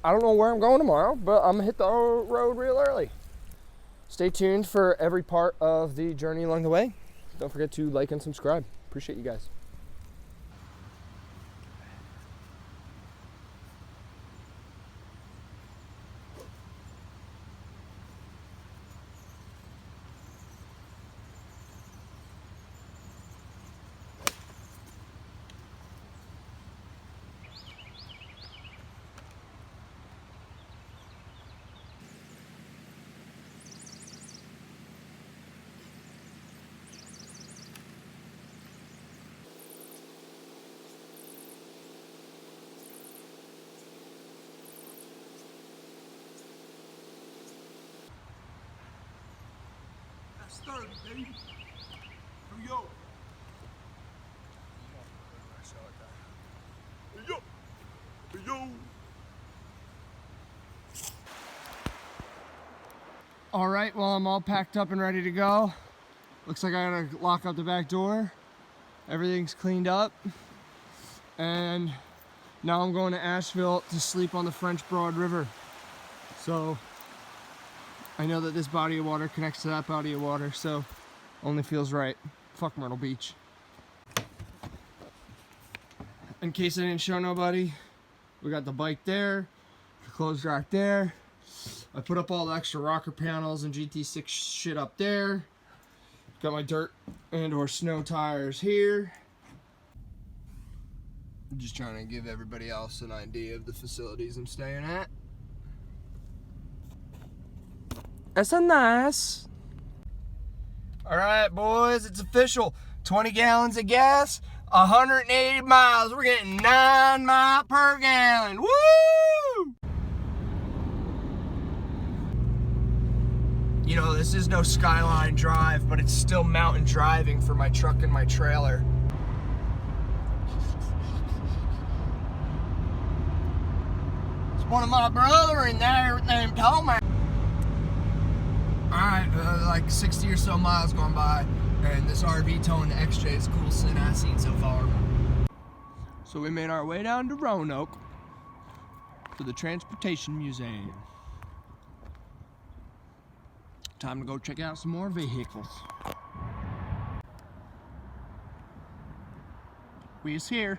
I don't know where I'm going tomorrow, but I'm gonna hit the road real early. Stay tuned for every part of the journey along the way. Don't forget to like and subscribe. Appreciate you guys. That's 30, baby. New York. New York. New York. All right, well, I'm all packed up and ready to go. Looks like I gotta lock up the back door. Everything's cleaned up. And now I'm going to Asheville to sleep on the French Broad River. So I know that this body of water connects to that body of water, so only feels right. Fuck Myrtle Beach. In case I didn't show nobody, we got the bike there, the clothes rack there. I put up all the extra rocker panels and GT6 shit up there. Got my dirt and or snow tires here. I'm just trying to give everybody else an idea of the facilities I'm staying at. That's a nice. All right, boys, it's official. 20 gallons of gas, 180 miles. We're getting 9 miles per gallon. Woo! You know, this is no Skyline Drive, but it's still mountain driving for my truck and my trailer. It's one of my brother in there named Thomas. Alright, like 60 or so miles going by, and this RV towing the XJ is the coolest thing I've seen so far. So we made our way down to Roanoke to the Transportation Museum. Time to go check out some more vehicles. We is here.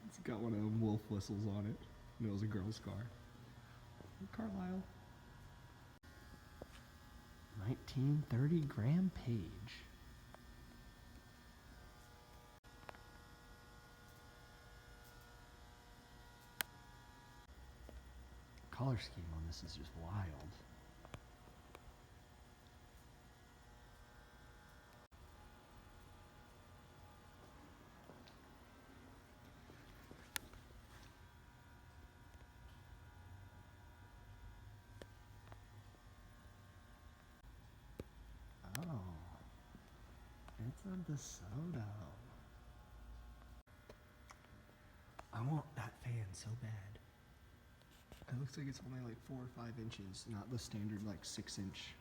It's got one of them wolf whistles on it. And it was a girl's car. Carlisle. 1930 Graham Page. Color scheme on this is just wild. Oh, it's a DeSoto. I want that fan so bad. It looks like it's only like 4 or 5 inches, not the standard like 6-inch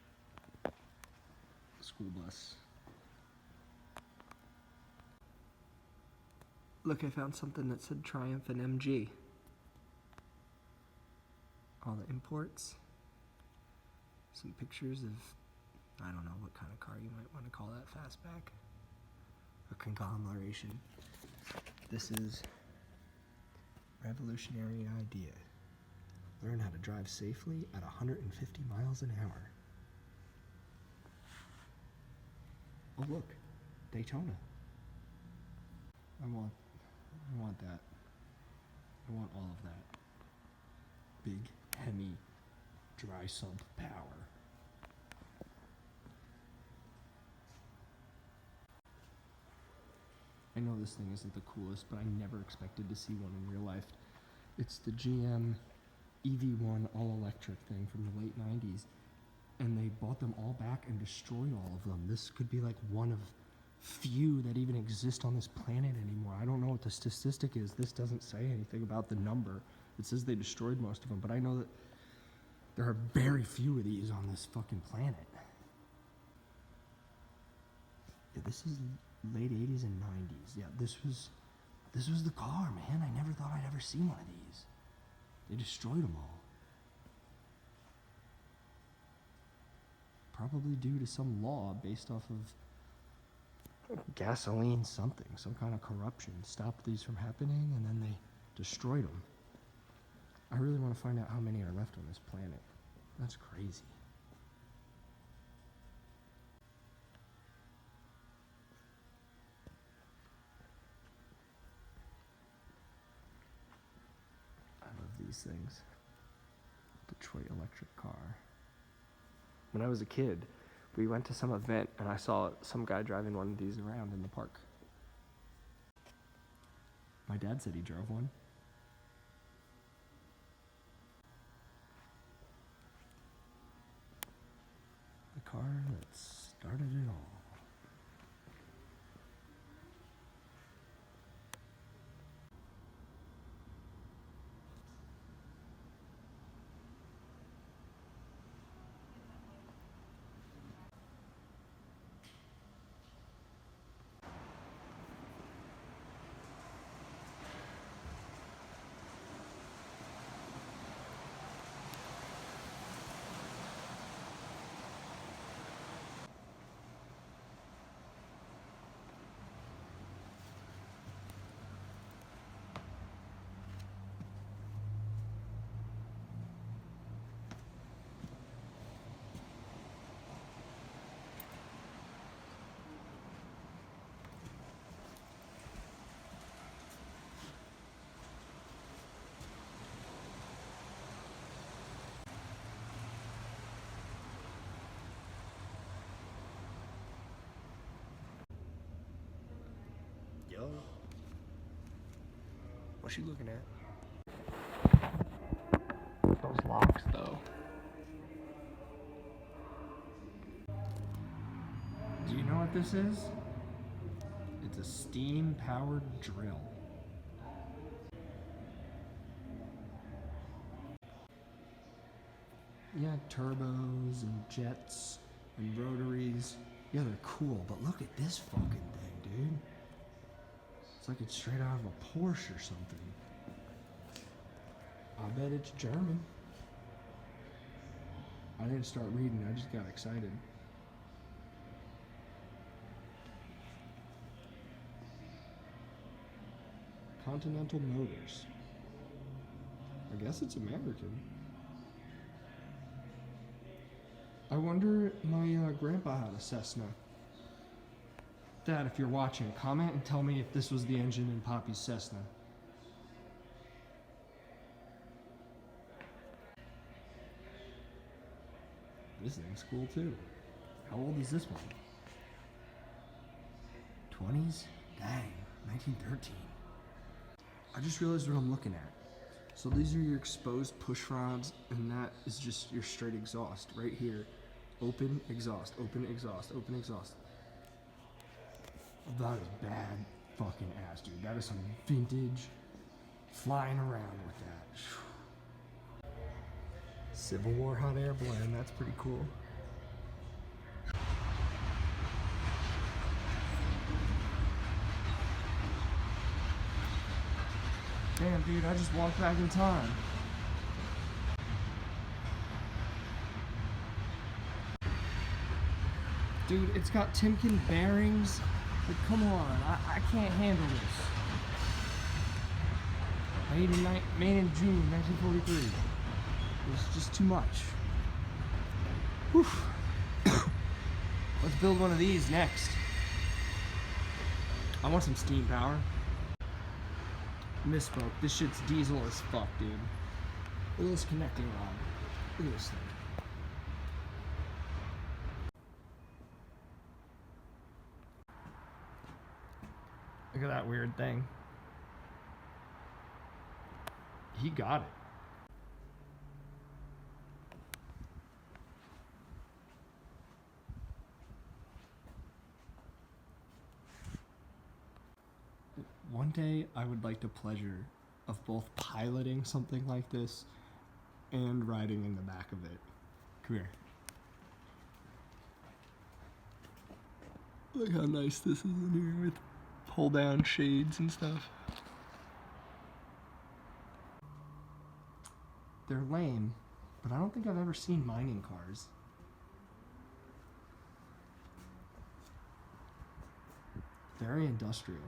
school bus. Look, I found something that said Triumph and MG. All the imports. Some pictures of, I don't know what kind of car you might want to call that, fastback. A conglomeration. This is revolutionary idea. Learn how to drive safely at 150 miles an hour. Oh look, Daytona. I want that. I want all of that. Big, Hemi, dry sump power. I know this thing isn't the coolest, but I never expected to see one in real life. It's the GM EV1 all-electric thing from the 90s, and they bought them all back and destroyed all of them. This could be like one of few that even exist on this planet anymore. I don't know what the statistic is. This doesn't say anything about the number. It says they destroyed most of them, but I know that there are very few of these on this fucking planet. Yeah, this is late 80s and 90s. Yeah, this was the car, man. I never thought I'd ever see one of these. They destroyed them all. Probably due to some law based off of gasoline something, some kind of corruption stopped these from happening, and then they destroyed them. I really want to find out how many are left on this planet. That's crazy. I love these things. Detroit electric car. When I was a kid, we went to some event and I saw some guy driving one of these around in the park. My dad said he drove one. The car that started it all. Yo. What's she looking at? Those locks, though. Do you know what this is? It's a steam-powered drill. Yeah, turbos and jets and rotaries. Yeah, they're cool, but look at this fucking thing, dude. It's like it's straight out of a Porsche or something. I bet it's German. I didn't start reading, I just got excited. Continental Motors. I guess it's American. I wonder if my grandpa had a Cessna. Dad, if you're watching, comment and tell me if this was the engine in Poppy's Cessna. This thing's cool too. How old is this one? 20s? Dang, 1913. I just realized what I'm looking at. So these are your exposed push rods, and that is just your straight exhaust right here. Open exhaust, open exhaust, open exhaust. That is bad fucking ass, dude. That is some vintage flying around with that. Civil War hot air blend, that's pretty cool. Damn, dude, I just walked back in time. Dude, it's got Timken bearings. Like, come on, I can't handle this. Made in June 1943. It's just too much. Whew. Let's build one of these next. I want some steam power. Misspoke. This shit's diesel as fuck, dude. Look at this connecting rod. Look at this thing. Look at that weird thing. He got it. One day I would like the pleasure of both piloting something like this and riding in the back of it. Come here. Look how nice this is in here with pull down shades and stuff. They're lame, but I don't think I've ever seen mining cars. Very industrial.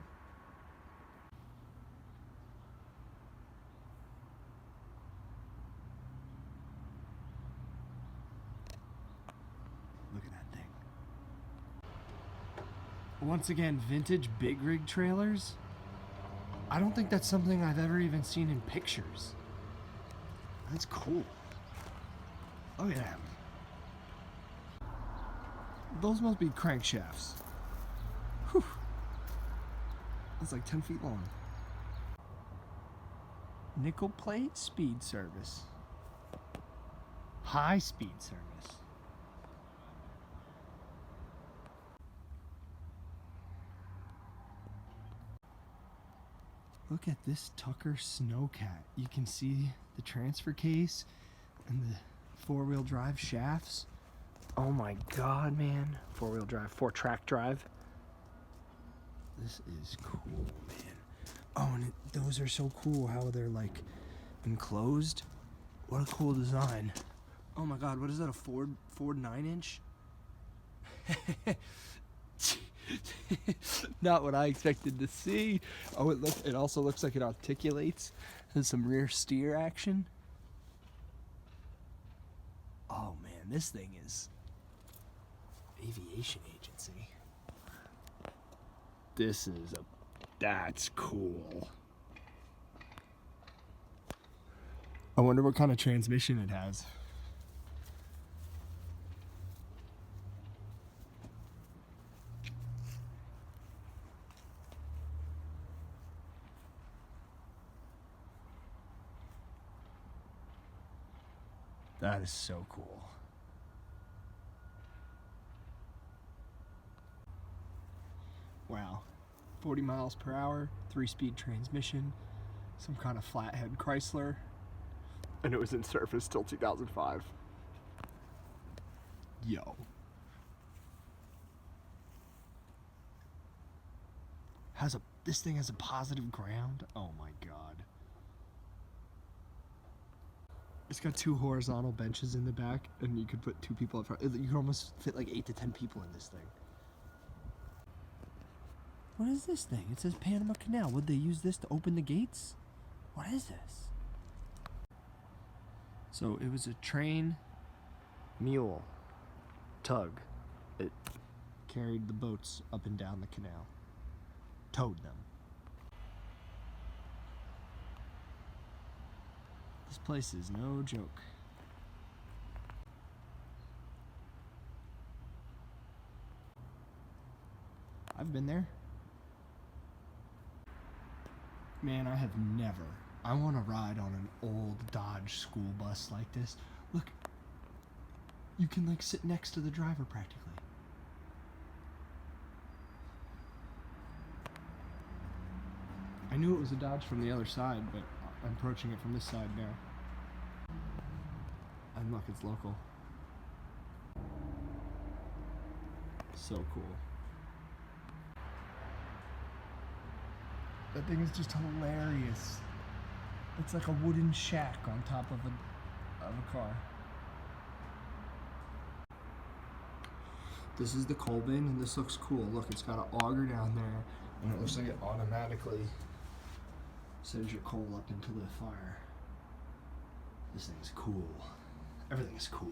Look at that thing. Once again, vintage big rig trailers. I don't think that's something I've ever even seen in pictures. That's cool. Look at that. Those must be crankshafts. Whew. That's like 10 feet long. Nickel plate speed service. High speed service. Look at this Tucker Snowcat. You can see the transfer case and the four-wheel drive shafts. Oh my god, man. Four-wheel drive, four-track drive. This is cool, man. Oh, and those are so cool how they're like enclosed. What a cool design. Oh my god, what is that, a Ford 9-inch? Not what I expected to see. Oh, it also looks like it articulates. Has some rear steer action. Oh man, this thing is aviation agency. That's cool. I wonder what kind of transmission it has. That is so cool. Wow. 40 miles per hour, 3-speed transmission, some kind of flathead Chrysler. And it was in service till 2005. Yo. This thing has a positive ground? Oh my god. It's got 2 horizontal benches in the back, and you could put 2 people in front. You could almost fit like 8 to 10 people in this thing. What is this thing? It says Panama Canal. Would they use this to open the gates? What is this? So it was a train, mule, tug. It carried the boats up and down the canal. Towed them. This place is no joke. I've been there. Man, I have never. I want to ride on an old Dodge school bus like this. Look, you can like sit next to the driver practically. I knew it was a Dodge from the other side, but I'm approaching it from this side now. And look, it's local. So cool. That thing is just hilarious. It's like a wooden shack on top of a car. This is the coal bin, and this looks cool. Look, it's got an auger down there, and it looks like it automatically sends your coal up into the fire. This thing's cool. Everything is cool.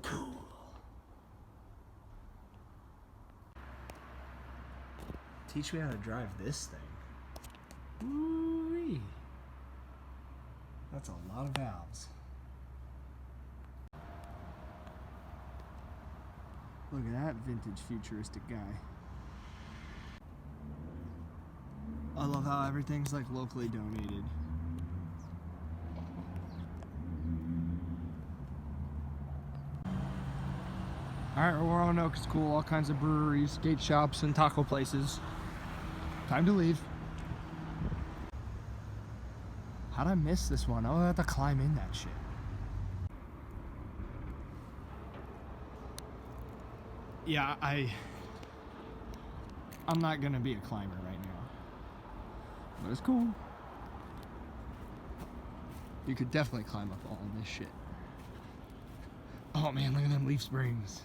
Cool. Teach me how to drive this thing. Woo-wee. That's a lot of valves. Look at that vintage futuristic guy. I love how everything's like locally donated. Alright, Roanoke is cool. All kinds of breweries, skate shops, and taco places. Time to leave. How'd I miss this one? Oh, I have to climb in that shit. Yeah, I'm not gonna be a climber right now. But it's cool. You could definitely climb up all this shit. Oh man, look at them leaf springs.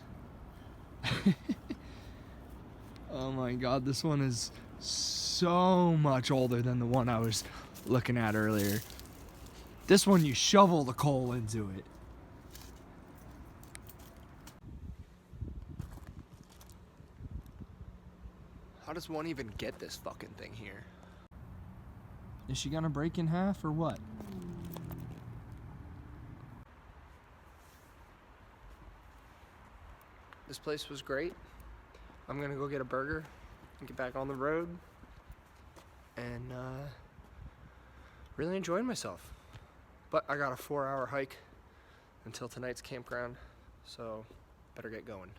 Oh my god, this one is so much older than the one I was looking at earlier. This one, you shovel the coal into it. How does one even get this fucking thing here? Is she gonna break in half or what? This place was great. I'm gonna go get a burger and get back on the road. And really enjoyed myself. But I got a 4-hour hike until tonight's campground, so better get going.